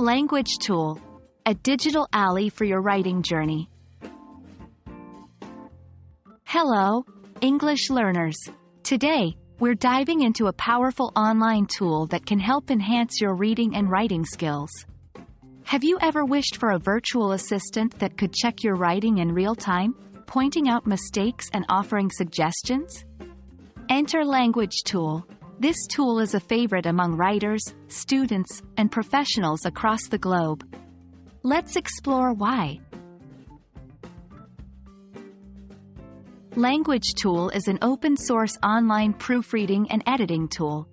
LanguageTool, a digital ally for your writing journey. Hello, English learners. Today, we're diving into a powerful online tool that can help enhance your reading and writing skills. Have you ever wished for a virtual assistant that could check your writing in real time, pointing out mistakes and offering suggestions? Enter LanguageTool. This tool is a favorite among writers, students, and professionals across the globe. Let's explore why. LanguageTool is an open-source online proofreading and editing tool.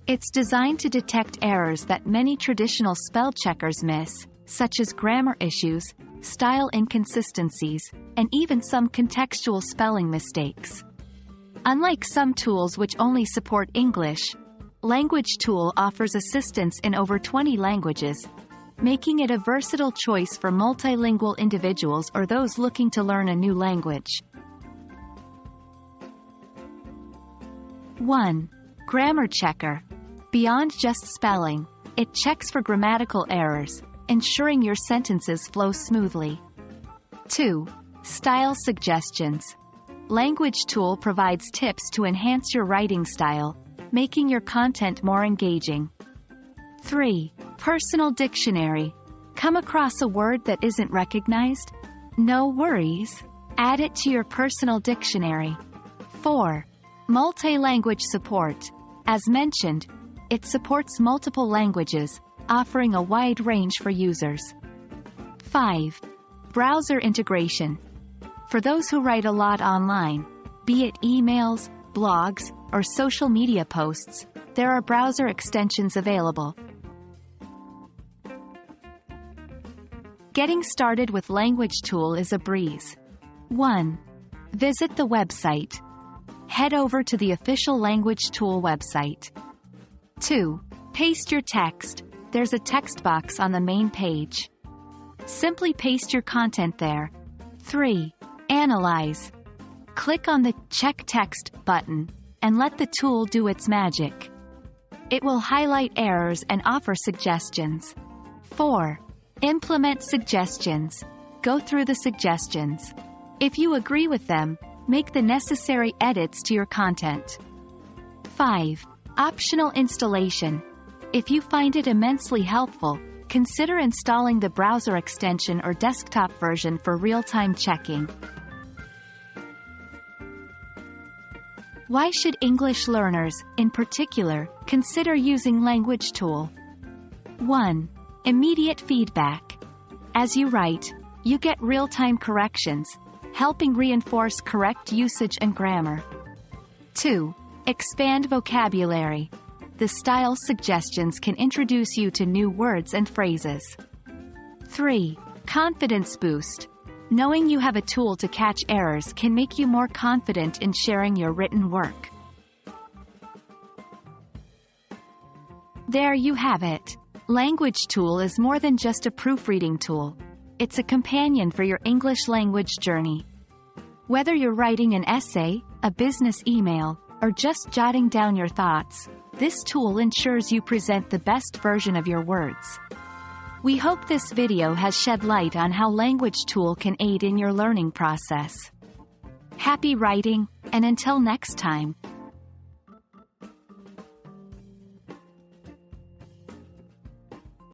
It's designed to detect errors that many traditional spell checkers miss, such as grammar issues, style inconsistencies, and even some contextual spelling mistakes. Unlike some tools which only support English, LanguageTool offers assistance in over 20 languages, making it a versatile choice for multilingual individuals or those looking to learn a new language. 1. Grammar Checker. Beyond just spelling, it checks for grammatical errors, ensuring your sentences flow smoothly. 2. Style Suggestions. LanguageTool provides tips to enhance your writing style, making your content more engaging. 3. Personal Dictionary. Come across a word that isn't recognized? No worries. Add it to your personal dictionary. 4. Multi-language support. As mentioned, it supports multiple languages, offering a wide range for users. 5. Browser integration. For those who write a lot online, be it emails, blogs, or social media posts, there are browser extensions available. Getting started with LanguageTool is a breeze. 1. Visit the website. Head over to the official LanguageTool website. 2. Paste your text. There's a text box on the main page. Simply paste your content there. 3. Analyze. Click on the Check Text button, and let the tool do its magic. It will highlight errors and offer suggestions. 4. Implement suggestions. Go through the suggestions. If you agree with them, make the necessary edits to your content. 5. Optional installation. If you find it immensely helpful, consider installing the browser extension or desktop version for real-time checking. Why should English learners, in particular, consider using LanguageTool? 1. Immediate feedback. As you write, you get real-time corrections, helping reinforce correct usage and grammar. 2. Expand vocabulary. The style suggestions can introduce you to new words and phrases. 3. Confidence boost. Knowing you have a tool to catch errors can make you more confident in sharing your written work. There you have it. LanguageTool is more than just a proofreading tool. It's a companion for your English language journey. Whether you're writing an essay, a business email, or just jotting down your thoughts, this tool ensures you present the best version of your words. We hope this video has shed light on how LanguageTool can aid in your learning process. Happy writing, and until next time.